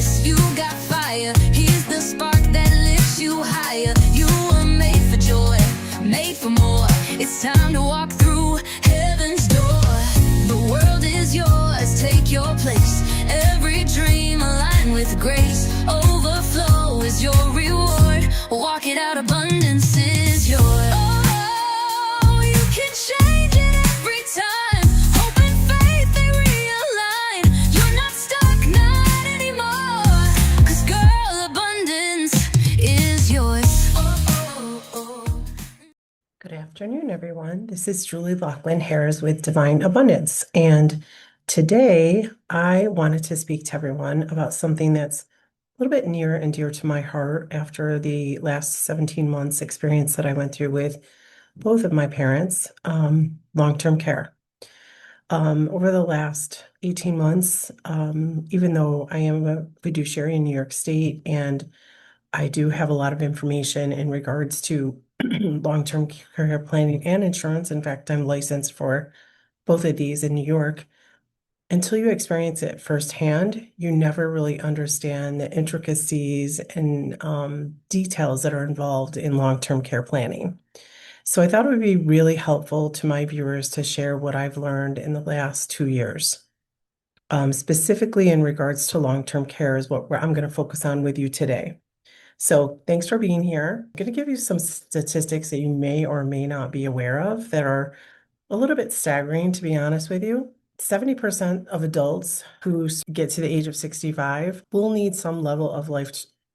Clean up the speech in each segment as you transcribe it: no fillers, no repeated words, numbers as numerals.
fearless, you got fire. He's the spark that lifts you higher. You were made for joy, made for more. It's time to walk through heaven's door. The world is yours, take your place. Every dream aligned with grace. Overflow is your reward. Walk it out, abundance is yours. Oh, you can change it every time. Hope and faith, they realign. You're not stuck, not anymore. 'Cause girl, abundance is yours. Good afternoon, everyone. This is Julie Loughlin Haers with Divine Abundance. And today I wanted to speak to everyone about something that's a little bit near and dear to my heart after the last 17 months experience that I went through with both of my parents, long-term care. Over the last 18 months, even though I am a fiduciary in New York State and I do have a lot of information in regards to long-term care planning and insurance. In fact, I'm licensed for both of these in New York. Until you experience it firsthand, you never really understand the intricacies and details that are involved in long-term care planning. So I thought it would be really helpful to my viewers to share what I've learned in the last 2 years. Specifically in regards to long-term care is what I'm going to focus on with you today. So thanks for being here. I'm going to give you some statistics that you may or may not be aware of that are a little bit staggering, to be honest with you. 70% of adults who get to the age of 65 will need some level of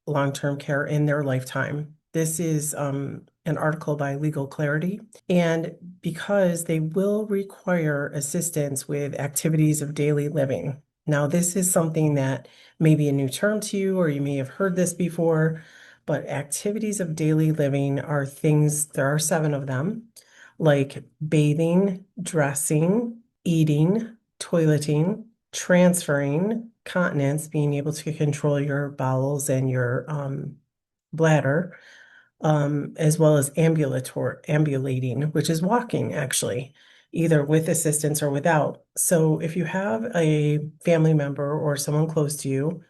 long-term care in their lifetime. This is an article by Legal Clarity, and because they will require assistance with activities of daily living. Now, this is something that may be a new term to you, or you may have heard this before, but activities of daily living are things, there are 7 of them, like bathing, dressing, eating, toileting, transferring, continence, being able to control your bowels and your bladder, as well as ambulating, which is walking actually, either with assistance or without. So if you have a family member or someone close to you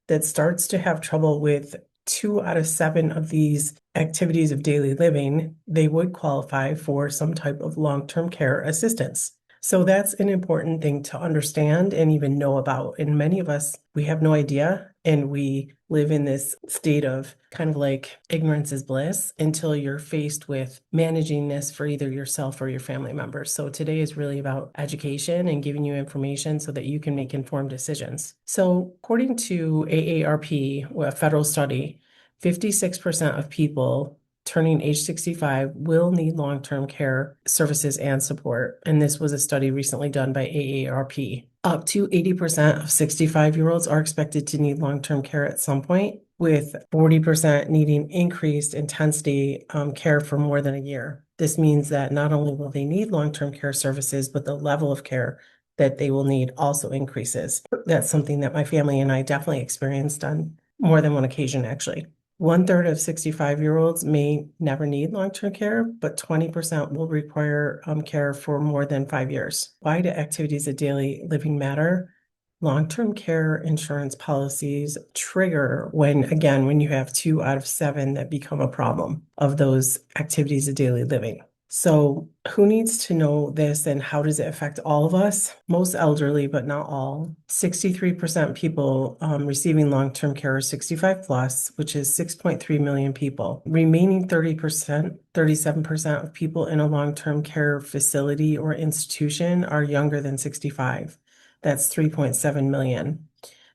that starts to have trouble with 2 out of 7 of these activities of daily living, they would qualify for some type of long-term care assistance. So that's an important thing to understand and even know about. And many of us, we have no idea, and we live in this state of kind of like ignorance is bliss until you're faced with managing this for either yourself or your family members. So today is really about education and giving you information so that you can make informed decisions. So according to AARP, a federal study, 56% of people turning age 65 will need long-term care services and support. And this was a study recently done by AARP. Up to 80% of 65-year-olds are expected to need long-term care at some point, with 40% needing increased intensity care for more than a year. This means that not only will they need long-term care services, but the level of care that they will need also increases. That's something that my family and I definitely experienced on more than one occasion, actually. 1/3 of 65-year-olds may never need long-term care, but 20% will require care for more than 5 years. Why do activities of daily living matter? Long-term care insurance policies trigger when you have 2 out of 7 that become a problem of those activities of daily living. So who needs to know this, and how does it affect all of us? Most elderly, but not all. 63% people receiving long-term care are 65 plus, which is 6.3 million people. Remaining 30%, 37% of people in a long-term care facility or institution are younger than 65. That's 3.7 million.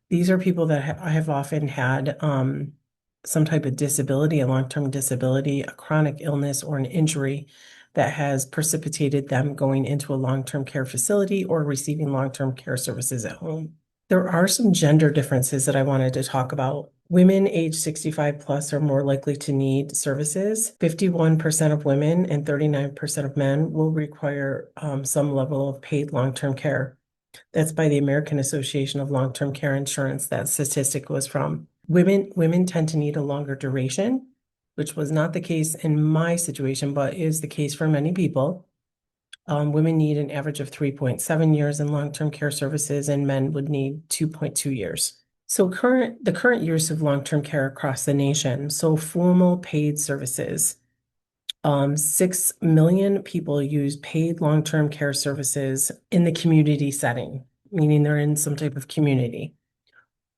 These are people that have often had some type of disability, a long-term disability, a chronic illness, or an injury that has precipitated them going into a long-term care facility or receiving long-term care services at home. There are some gender differences that I wanted to talk about. Women age 65 plus are more likely to need services. 51% of women and 39% of men will require some level of paid long-term care. That's by the American Association of Long-Term Care Insurance. That statistic was from. Women tend to need a longer duration, which was not the case in my situation, but is the case for many people. Women need an average of 3.7 years in long-term care services, and men would need 2.2 years. So the current use of long-term care across the nation, so formal paid services. 6 million people use paid long-term care services in the community setting, meaning they're in some type of community.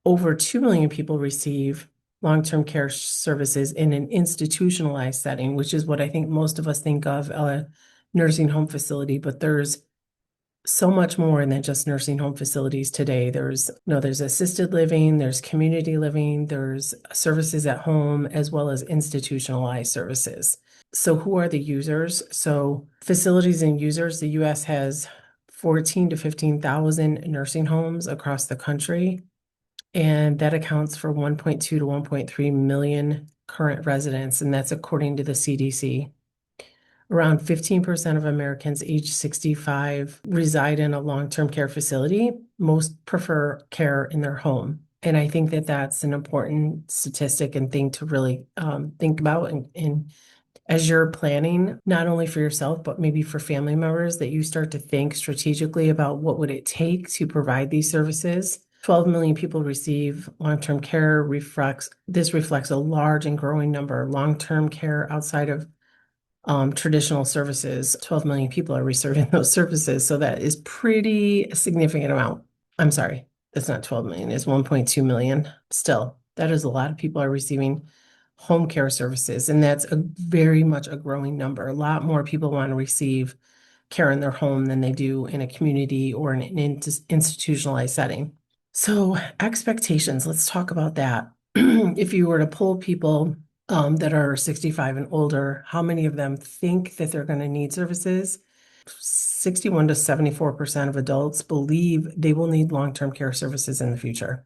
Over 2 million people receive long-term care services in an institutionalized setting, which is what I think most of us think of a nursing home facility, but there's so much more than just nursing home facilities today. There's assisted living, there's community living, there's services at home, as well as institutionalized services. So who are the users? So facilities and users, the US has 14 to 15,000 nursing homes across the country, and that accounts for 1.2 to 1.3 million current residents, and that's according to the CDC. Around 15% of Americans age 65 reside in a long-term care facility. Most prefer care in their home. And I think that that's an important statistic and thing to really think about and as you're planning, not only for yourself, but maybe for family members, that you start to think strategically about what would it take to provide these services. 12 million people receive long-term care. This reflects a large and growing number. Long-term care outside of traditional services, 12 million people are receiving those services. So that is pretty significant amount. I'm sorry, that's not 12 million, it's 1.2 million. Still, that is a lot of people are receiving home care services, and that's a very much a growing number. A lot more people want to receive care in their home than they do in a community or in an institutionalized setting. So expectations, let's talk about that. If you were to poll people that are 65 and older, how many of them think that they're going to need services? 61 to 74% of adults believe they will need long-term care services in the future.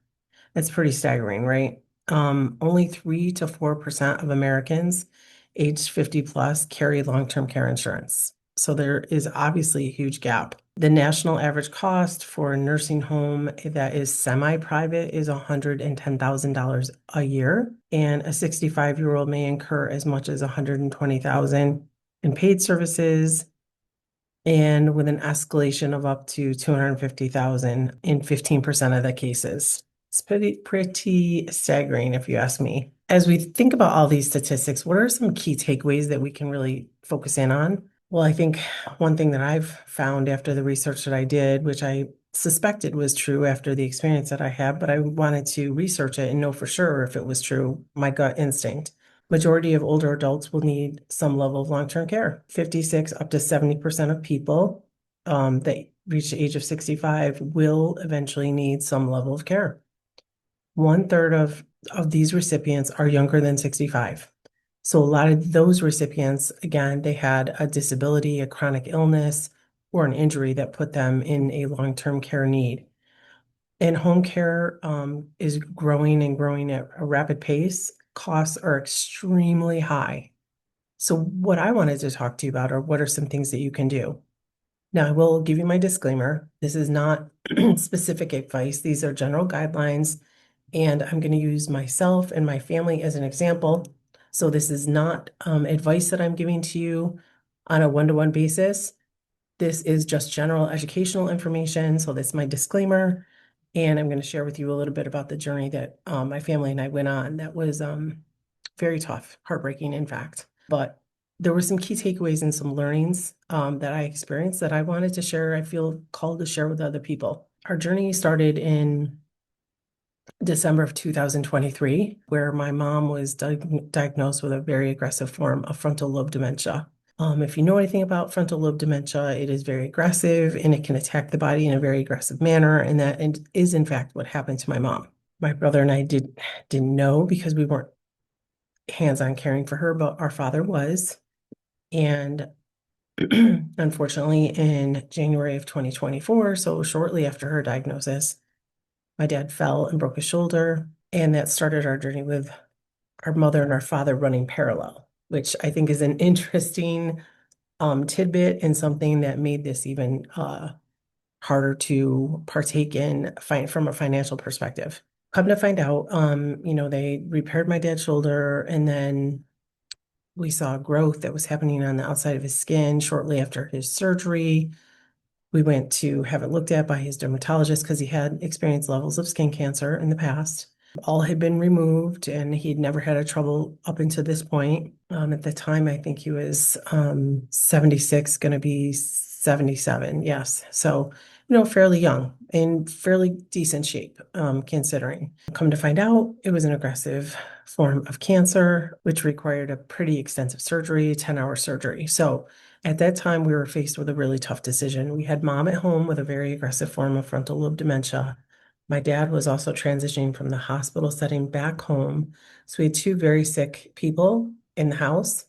That's pretty staggering, right? Only 3 to 4% of Americans aged 50 plus carry long-term care insurance. So there is obviously a huge gap. The national average cost for a nursing home that is semi-private is $110,000 a year, and a 65-year-old may incur as much as $120,000 in paid services, and with an escalation of up to $250,000 in 15% of the cases. It's pretty staggering, if you ask me. As we think about all these statistics, what are some key takeaways that we can really focus in on? Well, I think one thing that I've found after the research that I did, which I suspected was true after the experience that I had, but I wanted to research it and know for sure if it was true, my gut instinct. Majority of older adults will need some level of long-term care. 56 up to 70% of people that reach the age of 65 will eventually need some level of care. 1/3 of these recipients are younger than 65. So a lot of those recipients, again, they had a disability, a chronic illness, or an injury that put them in a long-term care need. And home care is growing and growing at a rapid pace. Costs are extremely high. So what I wanted to talk to you about are what are some things that you can do. Now, I will give you my disclaimer. This is not specific advice. These are general guidelines, and I'm going to use myself and my family as an example. So this is not advice that I'm giving to you on a one-to-one basis. This is just general educational information. So that's my disclaimer. And I'm going to share with you a little bit about the journey that my family and I went on. That was very tough, heartbreaking, in fact. But there were some key takeaways and some learnings that I experienced that I wanted to share. I feel called to share with other people. Our journey started in December of 2023, where my mom was diagnosed with a very aggressive form of frontal lobe dementia. If you know anything about frontal lobe dementia, it is very aggressive and it can attack the body in a very aggressive manner. And that is, in fact, what happened to my mom. My brother and I didn't know because we weren't hands-on caring for her, but our father was. And unfortunately, in January of 2024, so shortly after her diagnosis, my dad fell and broke his shoulder. And that started our journey with our mother and our father running parallel, which I think is an interesting tidbit and something that made this even harder to partake in from a financial perspective. Come to find out, they repaired my dad's shoulder, and then we saw growth that was happening on the outside of his skin shortly after his surgery. We went to have it looked at by his dermatologist because he had experienced levels of skin cancer in the past. All had been removed and he'd never had a trouble up until this point. At the time, I think he was 76, going to be 77. Yes. So, fairly young in fairly decent shape, considering. Come to find out, it was an aggressive form of cancer, which required a pretty extensive surgery, 10-hour surgery. So at that time, we were faced with a really tough decision. We had mom at home with a very aggressive form of frontal lobe dementia. My dad was also transitioning from the hospital setting back home. So we had two very sick people in the house.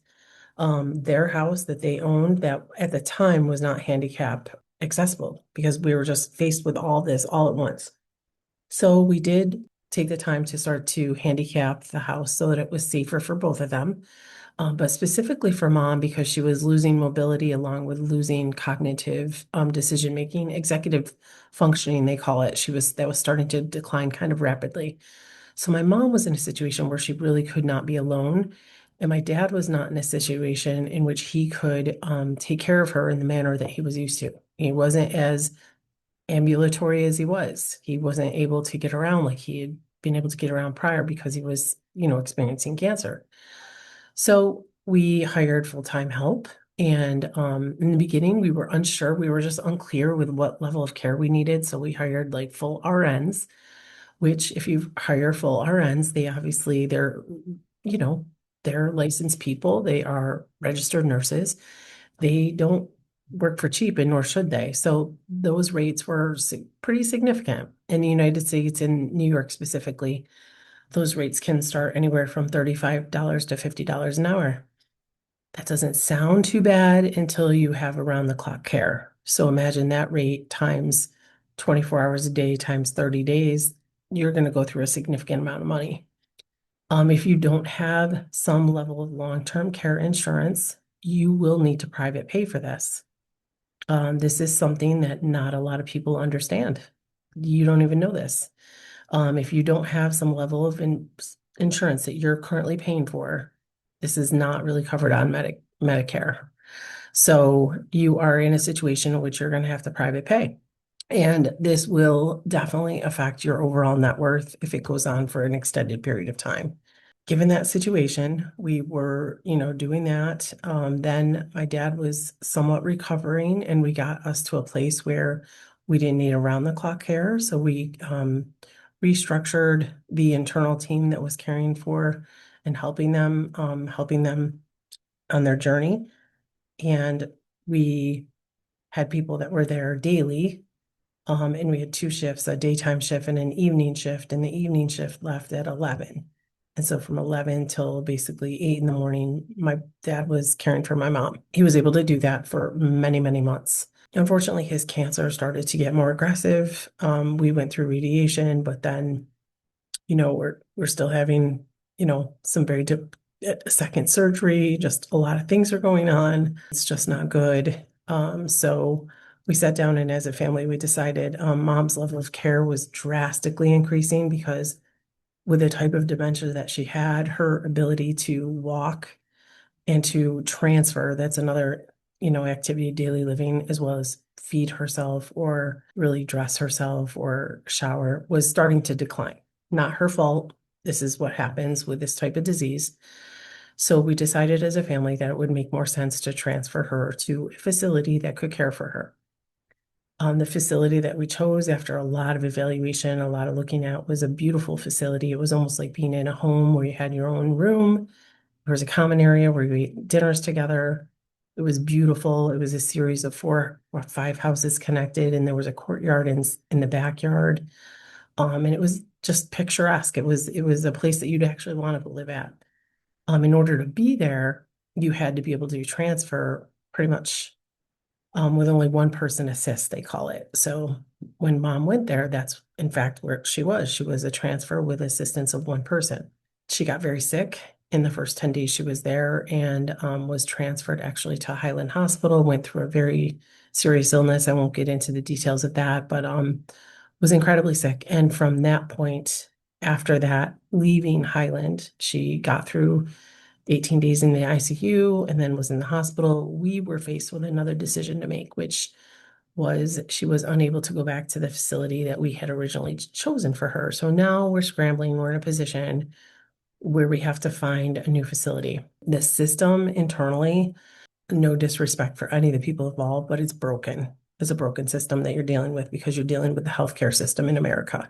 Their house that they owned that at the time was not handicap accessible because we were just faced with all this all at once. So we did take the time to start to handicap the house so that it was safer for both of them. But specifically for mom, because she was losing mobility along with losing cognitive decision making, executive functioning, they call it. That was starting to decline kind of rapidly. So my mom was in a situation where she really could not be alone. And my dad was not in a situation in which he could take care of her in the manner that he was used to. He wasn't as ambulatory as he was. He wasn't able to get around like he had been able to get around prior because he was, experiencing cancer. So we hired full-time help. And in the beginning, we were unsure. We were just unclear with what level of care we needed. So we hired like full RNs, which if you hire full RNs, you know, they're licensed people. They are registered nurses. They don't work for cheap, and nor should they. So those rates were pretty significant in the United States, in New York specifically. Those rates can start anywhere from $35 to $50 an hour. That doesn't sound too bad until you have around the clock care. So imagine that rate times 24 hours a day times 30 days, you're going to go through a significant amount of money. If you don't have some level of long-term care insurance, you will need to private pay for this. This is something that not a lot of people understand. You don't even know this. If you don't have some level of insurance that you're currently paying for, this is not really covered on Medicare. So you are in a situation in which you're going to have to private pay. And this will definitely affect your overall net worth if it goes on for an extended period of time. Given that situation, we were, doing that. Then my dad was somewhat recovering, and we got us to a place where we didn't need around-the-clock care. So we restructured the internal team that was caring for and helping them on their journey. And we had people that were there daily. And we had two shifts, a daytime shift and an evening shift, and the evening shift left at 11. And so from 11 till basically 8 in the morning, my dad was caring for my mom. He was able to do that for many, many months. Unfortunately, his cancer started to get more aggressive. We went through radiation, but then, we're still having, some very second surgery. Just a lot of things are going on. It's just not good. So we sat down, and as a family, we decided mom's level of care was drastically increasing because with the type of dementia that she had, her ability to walk and to transfer, that's another, activity of daily living, as well as feed herself or really dress herself or shower, was starting to decline. Not her fault. This is what happens with this type of disease. So we decided as a family that it would make more sense to transfer her to a facility that could care for her. The facility that we chose after a lot of evaluation, a lot of looking at, was a beautiful facility. It was almost like being in a home where you had your own room. There was a common area where we ate dinners together. It was beautiful. It was a series of 4 or 5 houses connected, and there was a courtyard in the backyard. And it was just picturesque. It was a place that you'd actually want to live at. In order to be there, you had to be able to transfer pretty much with only one person assist, they call it. So when mom went there, that's in fact where she was. She was a transfer with assistance of one person. She got very sick in the first 10 days she was there, and was transferred actually to Highland Hospital, went through a very serious illness. I won't get into the details of that, but was incredibly sick. And from that point, after that, leaving Highland, she got through 18 days in the ICU and then was in the hospital. We were faced with another decision to make, which was she was unable to go back to the facility that we had originally chosen for her. So now we're scrambling. We're in a position where we have to find a new facility. The system internally, no disrespect for any of the people involved, but it's broken. It's a broken system that you're dealing with because you're dealing with the healthcare system in America.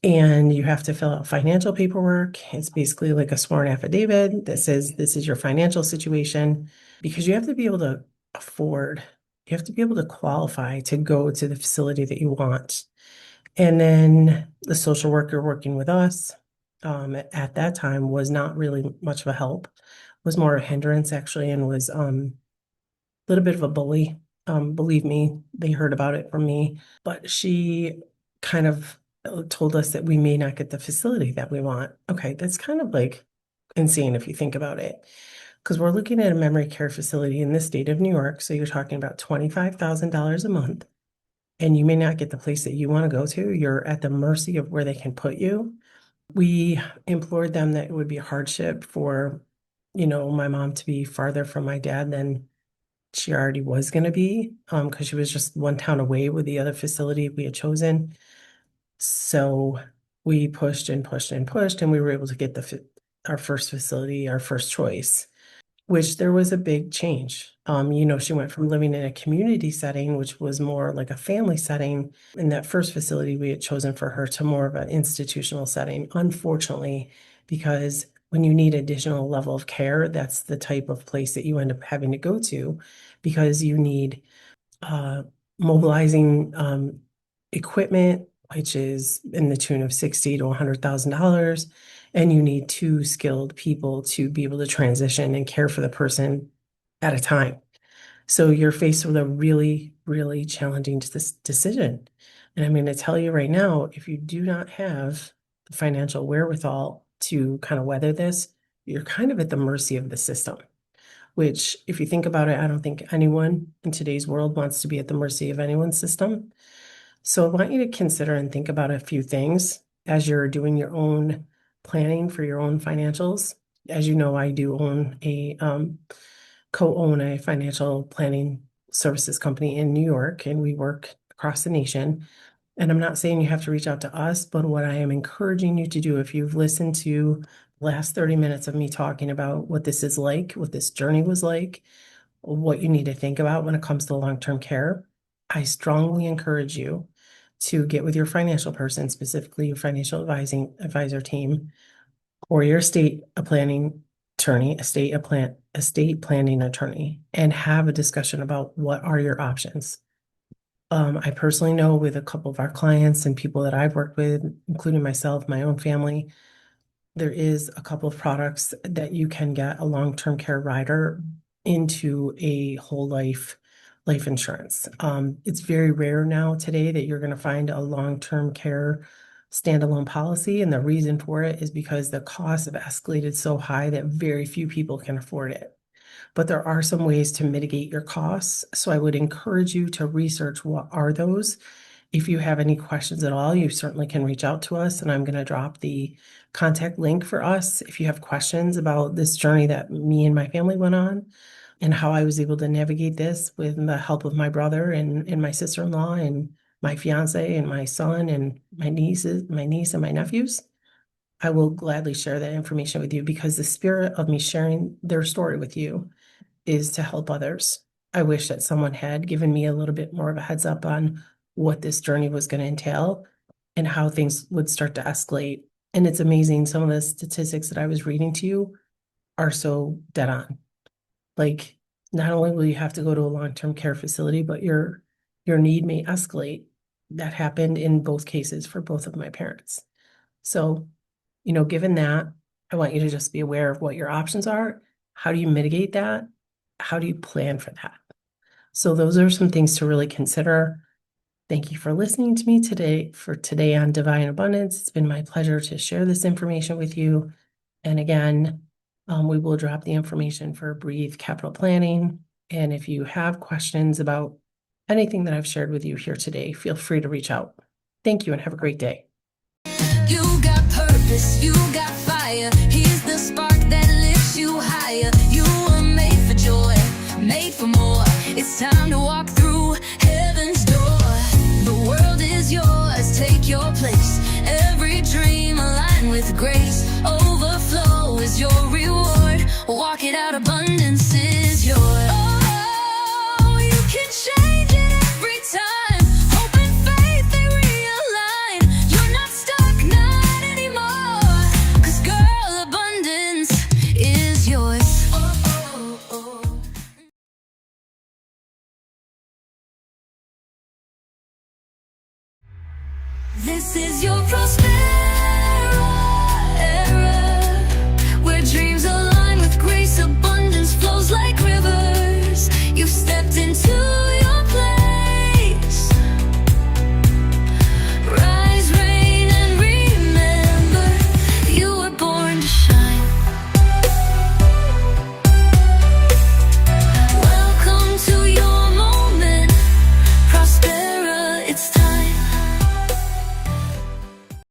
And you have to fill out financial paperwork. It's basically like a sworn affidavit that says this is your financial situation, because you have to be able to afford, you have to be able to qualify to go to the facility that you want. And then the social worker working with us at that time was not really much of a help, was more a hindrance actually, and was a little bit of a bully. Believe me, they heard about it from me, but she kind of told us that we may not get the facility that we want. Okay, that's kind of like insane if you think about it, because we're looking at a memory care facility in the state of New York. So you're talking about $25,000 a month, and you may not get the place that you want to go to. You're at the mercy of where they can put you. We implored them that it would be a hardship for, my mom to be farther from my dad than she already was going to be, because she was just one town away with the other facility we had chosen. So we pushed and pushed and pushed, and we were able to get our first facility, our first choice, which there was a big change. She went from living in a community setting, which was more like a family setting, in that first facility we had chosen for her, to more of an institutional setting, unfortunately, because when you need additional level of care, that's the type of place that you end up having to go to, because you need mobilizing equipment, which is in the tune of $60,000 to $100,000. And you need two skilled people to be able to transition and care for the person at a time. So you're faced with a really, really challenging decision. And I'm going to tell you right now, if you do not have the financial wherewithal to kind of weather this, you're kind of at the mercy of the system, which, if you think about it, I don't think anyone in today's world wants to be at the mercy of anyone's system. So I want you to consider and think about a few things as you're doing your own planning for your own financials. As you know, I do co-own a financial planning services company in New York, and we work across the nation. And I'm not saying you have to reach out to us, but what I am encouraging you to do, if you've listened to the last 30 minutes of me talking about what this is like, what this journey was like, what you need to think about when it comes to long-term care, I strongly encourage you to get with your financial person, specifically your financial advisor team, or your estate planning attorney, estate planning attorney, and have a discussion about what are your options. I personally know, with a couple of our clients and people that I've worked with, including myself, my own family, there is a couple of products that you can get a long-term care rider into a whole life insurance. It's very rare now today that you're going to find a long-term care standalone policy. And the reason for it is because the costs have escalated so high that very few people can afford it. But there are some ways to mitigate your costs. So I would encourage you to research what are those. If you have any questions at all, you certainly can reach out to us, and I'm going to drop the contact link for us if you have questions about this journey that me and my family went on, and how I was able to navigate this with the help of my brother and my sister-in-law and my fiance and my son and my niece and my nephews. I will gladly share that information with you, because the spirit of me sharing their story with you is to help others. I wish that someone had given me a little bit more of a heads up on what this journey was going to entail and how things would start to escalate. And it's amazing. Some of the statistics that I was reading to you are so dead on. Like, not only will you have to go to a long-term care facility, but your need may escalate. That happened in both cases for both of my parents. So, given that, I want you to just be aware of what your options are. How do you mitigate that? How do you plan for that? So those are some things to really consider. Thank you for listening to me today on Divine Abundance. It's been my pleasure to share this information with you. And again, we will drop the information for Breathe Capital Planning. And if you have questions about anything that I've shared with you here today, feel free to reach out. Thank you and have a great day. You got purpose, you got fire. Here's the spark that lifts you higher. You were made for joy, made for more. It's time to walk through heaven's with grace. Oh,